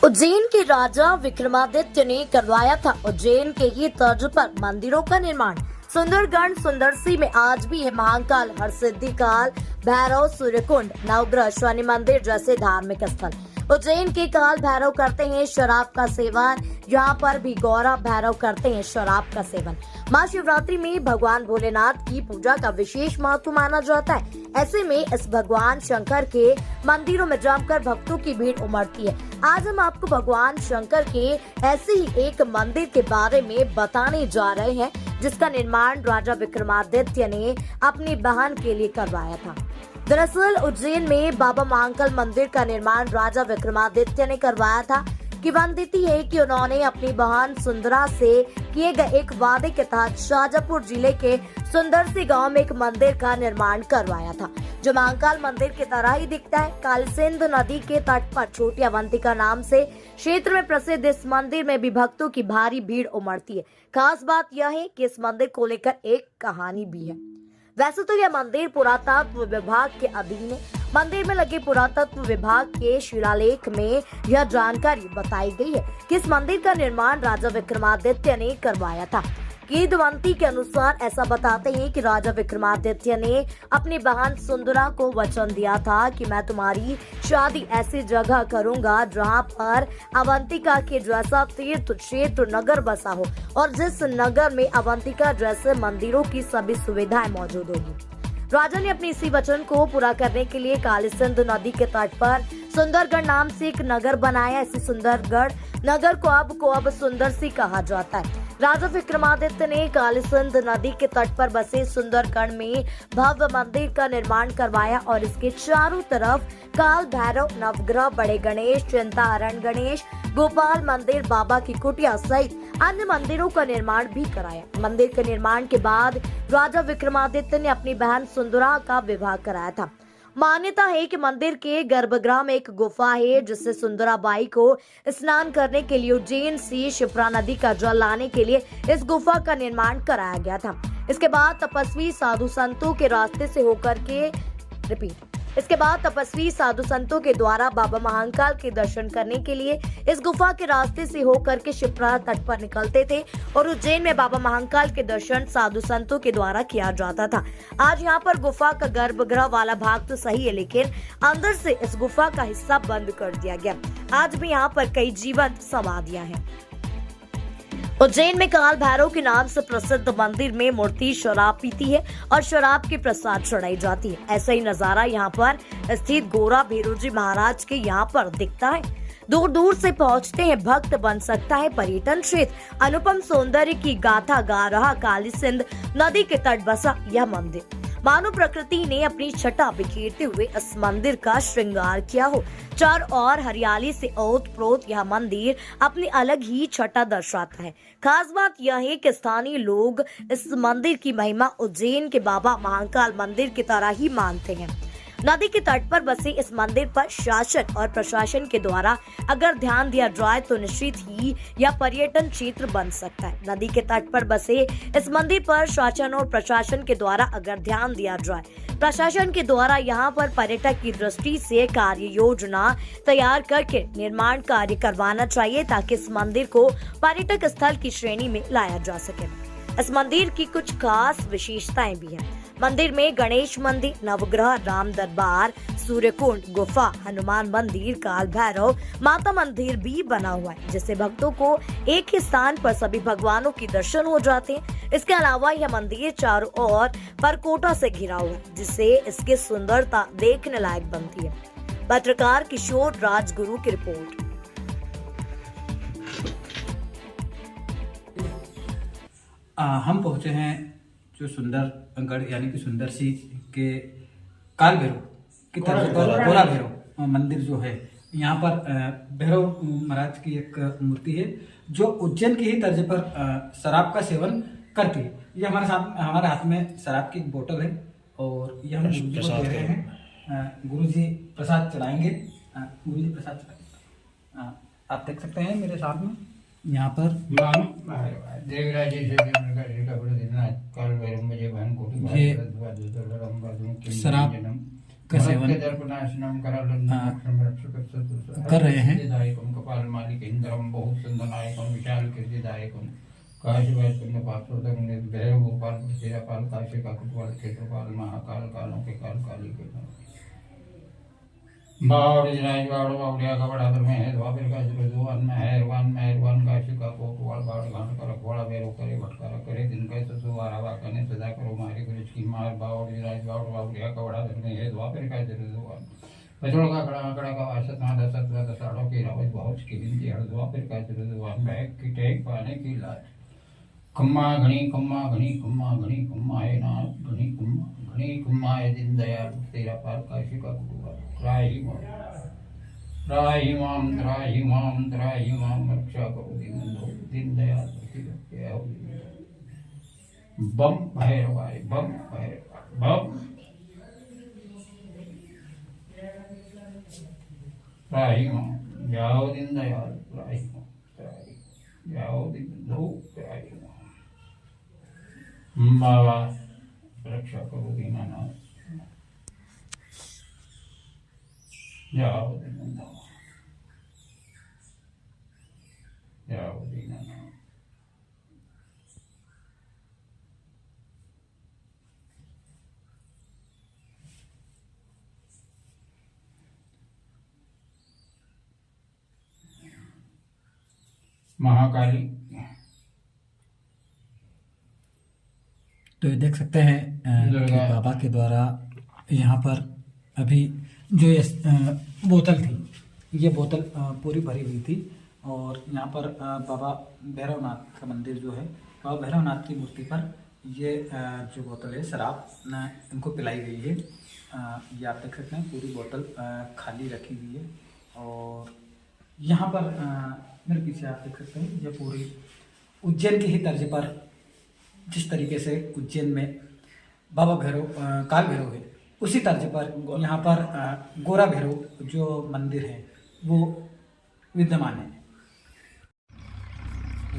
उज्जैन के राजा विक्रमादित्य ने करवाया था उज्जैन के ही तर्ज पर मंदिरों का निर्माण। सुंदरगढ़ सुंदरसी में आज भी है महाकाल, हरसिद्धि काल भैरव, सूर्यकुंड, नवग्रह, शनि मंदिर जैसे धार्मिक स्थल। उज्जैन के काल भैरव करते हैं शराब का सेवन, यहाँ पर भी गौरव भैरव करते हैं शराब का सेवन। माँ शिवरात्रि में भगवान भोलेनाथ की पूजा का विशेष महत्व माना जाता है। ऐसे में इस भगवान शंकर के मंदिरों में जमकर भक्तों की भीड़ उमड़ती है। आज हम आपको भगवान शंकर के ऐसे ही एक मंदिर के बारे में बताने जा रहे हैं, जिसका निर्माण राजा विक्रमादित्य ने अपनी बहन के लिए करवाया था। दरअसल उज्जैन में बाबा महाकाल मंदिर का निर्माण राजा विक्रमादित्य ने करवाया था। किंवदंती है कि उन्होंने अपनी बहन सुंदरा से किए गए एक वादे के तहत शाहजहांपुर जिले के सुंदरसी गांव में एक मंदिर का निर्माण करवाया था, जो महाकाल मंदिर की तरह ही दिखता है। कालसिंध नदी के तट पर छोटी अवंतिका नाम से क्षेत्र में प्रसिद्ध इस मंदिर में भी भक्तों की भारी भीड़ उमड़ती है। खास बात यह है कि इस मंदिर को लेकर एक कहानी भी है। वैसे तो यह मंदिर पुरातत्व विभाग के अधीन है। मंदिर में लगे पुरातत्व विभाग के शिलालेख में यह जानकारी बताई गई है कि इस मंदिर का निर्माण राजा विक्रमादित्य ने करवाया था। किंवदंती के अनुसार ऐसा बताते हैं कि राजा विक्रमादित्य ने अपनी बहन सुंदरा को वचन दिया था कि मैं तुम्हारी शादी ऐसी जगह करूंगा जहां पर अवंतिका के जैसा तीर्थ क्षेत्र नगर बसा हो और जिस नगर में अवंतिका जैसे मंदिरों की सभी सुविधाएं मौजूद होगी। राजा ने अपने इसी वचन को पूरा करने के लिए कालीसिंध नदी के तट पर सुंदरगढ़ नाम से एक नगर बनाया। इसी सुंदरगढ़ नगर को अब सुंदरसी कहा जाता है। राजा विक्रमादित्य ने कालीसिंध नदी के तट पर बसे सुंदरगढ़ में भव्य मंदिर का निर्माण करवाया और इसके चारों तरफ काल भैरव, नवग्रह, बड़े गणेश, चिंताहरण गणेश, गोपाल मंदिर, बाबा की कुटिया सहित अन्य मंदिरों का निर्माण भी कराया। मंदिर के निर्माण के बाद राजा विक्रमादित्य ने अपनी बहन सुंदरा का विवाह कराया था। मान्यता है कि मंदिर के गर्भगृह में एक गुफा है, जिससे सुंदराबाई को स्नान करने के लिए उज्जैन से शिप्रा नदी का जल लाने के लिए इस गुफा का निर्माण कराया गया था। इसके बाद तपस्वी साधु संतों के द्वारा बाबा महाकाल के दर्शन करने के लिए इस गुफा के रास्ते से होकर के शिप्रा तट पर निकलते थे और उज्जैन में बाबा महाकाल के दर्शन साधु संतों के द्वारा किया जाता था। आज यहाँ पर गुफा का गर्भगृह वाला भाग तो सही है, लेकिन अंदर से इस गुफा का हिस्सा बंद कर दिया गया। आज भी यहाँ पर कई जीवंत समाधियां हैं। उज्जैन में काल भैरव के नाम से प्रसिद्ध मंदिर में मूर्ति शराब पीती है और शराब के प्रसाद चढ़ाई जाती है। ऐसा ही नजारा यहाँ पर स्थित गोरा भैरव जी महाराज के यहाँ पर दिखता है। दूर दूर से पहुँचते हैं भक्त, बन सकता है पर्यटन क्षेत्र। अनुपम सौंदर्य की गाथा गा रहा कालीसिंध नदी के तट बसा यह मंदिर, मानो प्रकृति ने अपनी छटा बिखेरते हुए इस मंदिर का श्रृंगार किया हो। चारों ओर हरियाली से ओत-प्रोत यह मंदिर अपनी अलग ही छटा दर्शाता है। खास बात यह है कि स्थानीय लोग इस मंदिर की महिमा उज्जैन के बाबा महाकाल मंदिर की तरह ही मानते हैं। नदी के तट पर बसे इस मंदिर पर शासन और प्रशासन के द्वारा अगर ध्यान दिया जाए तो निश्चित ही यह पर्यटन क्षेत्र बन सकता है। नदी के तट पर बसे इस मंदिर पर शासन और प्रशासन के द्वारा अगर ध्यान दिया जाए, प्रशासन के द्वारा यहाँ पर पर्यटक की दृष्टि से कार्य योजना तैयार करके निर्माण कार्य करवाना चाहिए, ताकि इस मंदिर को पर्यटक स्थल की श्रेणी में लाया जा सके। इस मंदिर की कुछ खास विशेषताएं भी हैं। मंदिर में गणेश मंदिर, नवग्रह, राम दरबार, सूर्यकुंड, गुफा, हनुमान मंदिर, काल भैरव, माता मंदिर भी बना हुआ है, जिससे भक्तों को एक ही स्थान पर सभी भगवानों के दर्शन हो जाते हैं। इसके अलावा यह मंदिर चारों ओर परकोटा से घिरा हुआ है, जिससे इसकी सुंदरता देखने लायक बनती है। पत्रकार किशोर राजगुरु की रिपोर्ट। हम पहुंचे हैं जो सुंदरगढ़ यानी कि सुंदरसी के काल भैरव की तरफ गोरा भैरव मंदिर जो है, यहाँ पर भैरव महाराज की एक मूर्ति है जो उज्जैन की ही तर्ज पर शराब का सेवन करती है। ये हमारे हाथ में शराब की एक बोतल है और ये हम गुरु जी को दे रहे हैं। गुरु जी प्रसाद चढ़ाएंगे। गुरु जी प्रसाद चढ़ाएंगे। आप देख सकते हैं मेरे साथ में यहाँ पर देवराज शराब का सेवन कर रहे हैं लोकपाल मालिक इंद्रम बहुत सुंदर नायकम विशाल कीर्तिदायकम काशी वैष्णव पार्श्वतम भैरव गोपाल तेरापाल काशी का कुटवाल क्षेत्रपाल महाकाल कालों के काल काली के बावड़ी राज बावड़ बावड़िया का बड़ा में है द्वापर का जुर्जुआन मेहरबान काशी का कोटवाल बावड़ घाट का रखवाड़ा बेरो करे भटकारा करे दिन का ससुवारा वाकने सदा करो मारी गुरु की मार बावड़ी राज बावड़ बावड़िया का बड़ा में है द्वापर का जुर्जुआन बजोड़ का कड़ा का वासत मादा सत्वा दसाड़ों की रावत बहुत की बिनती हर द्वापर का जुर्जुआन बैग की टेक पाने की लाज खम्मा घनी खम्माए नाथ घनी खम्माए दिन दयाल तेरा पार काशी का कुटुंबा त्राही माम रक्षा करो दिन दयाल बम भैरवाय बम त्राही माम जाओ दिन दयाल त्राही जाओ दिन त्राही बाबा रक्षा करो दीनानाथ जाओ दीनानाथ जाओ दीनानाथ महाकाली। तो ये देख सकते हैं कि बाबा के द्वारा यहाँ पर अभी जो ये बोतल थी, ये बोतल पूरी भरी हुई थी और यहाँ पर बाबा भैरवनाथ का मंदिर जो है, बाबा भैरवनाथ की मूर्ति पर ये जो बोतल है शराब इनको पिलाई गई है। ये आप देख सकते हैं पूरी बोतल खाली रखी हुई है। और यहाँ पर मेरे पीछे आप देख सकते हैं ये पूरी उज्जैन की ही तर्ज पर जिस तरीके से उज्जैन में बाबा भैरव काल भैरव है, उसी तर्ज पर यहाँ पर गोरा भैरव जो मंदिर है वो विद्यमान है।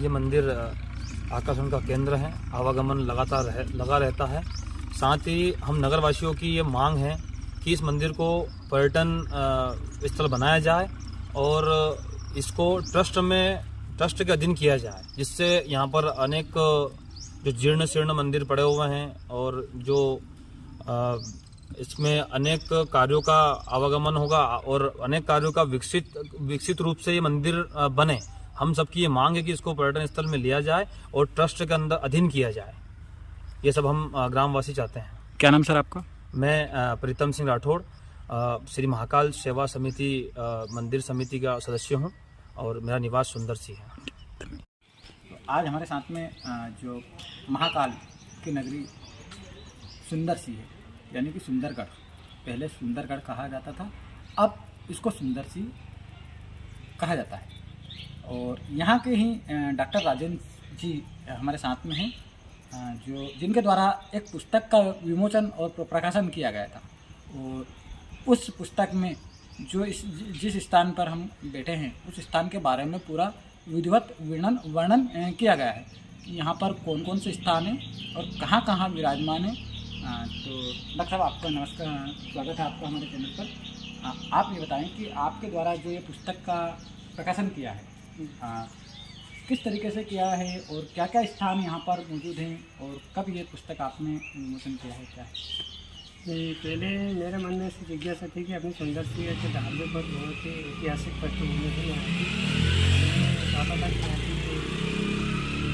ये मंदिर आकर्षण का केंद्र है, आवागमन लगातार लगा रहता है। साथ ही हम नगरवासियों की ये मांग है कि इस मंदिर को पर्यटन स्थल बनाया जाए और इसको ट्रस्ट के अधीन किया जाए, जिससे यहाँ पर अनेक जो जीर्ण शीर्ण मंदिर पड़े हुए हैं और जो इसमें अनेक कार्यों का आवागमन होगा और अनेक कार्यों का विकसित रूप से ये मंदिर बने। हम सबकी ये मांग है कि इसको पर्यटन स्थल में लिया जाए और ट्रस्ट के अंदर अधीन किया जाए। ये सब हम ग्रामवासी चाहते हैं। क्या नाम सर आपका? मैं प्रीतम सिंह राठौड़ श्री महाकाल सेवा समिति मंदिर समिति का सदस्य हूँ और मेरा निवास सुंदर सी है। आज हमारे साथ में जो महाकाल की नगरी सुंदर सी है, यानी कि सुंदरगढ़, पहले सुंदरगढ़ कहा जाता था, अब इसको सुंदर सी कहा जाता है। और यहाँ के ही डॉक्टर राजेंद्र जी हमारे साथ में हैं, जो जिनके द्वारा एक पुस्तक का विमोचन और प्रकाशन किया गया था। और उस पुस्तक में जो जिस स्थान पर हम बैठे हैं उस स्थान के बारे में पूरा विधिवत वर्णन किया गया है कि यहाँ पर कौन कौन से स्थान हैं और कहाँ कहाँ विराजमान है। तो डॉक्टर साहब, आपका नमस्कार, स्वागत है आपका हमारे चैनल पर। आप ये बताएं कि आपके द्वारा जो ये पुस्तक का प्रकाशन किया है किस तरीके से किया है और क्या क्या स्थान यहाँ पर मौजूद हैं और कब ये पुस्तक आपने विमोचन किया है, क्या है? पहले मेरे मन में से जिज्ञासा थी कि अपनी सुंदर सी के ढाबे पर बहुत ही ऐतिहासिक पृष्ठभूमि से चाहता था कि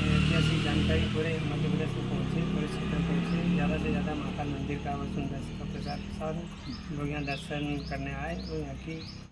ऐतिहासिक जानकारी पूरे मध्य प्रदेश में पहुँचे, पूरे क्षेत्र पहुँचे, ज़्यादा से ज़्यादा महाकाल मंदिर का और सुंदर सी का प्रचार प्रसार लोग यहाँ दर्शन करने आए और यहाँ की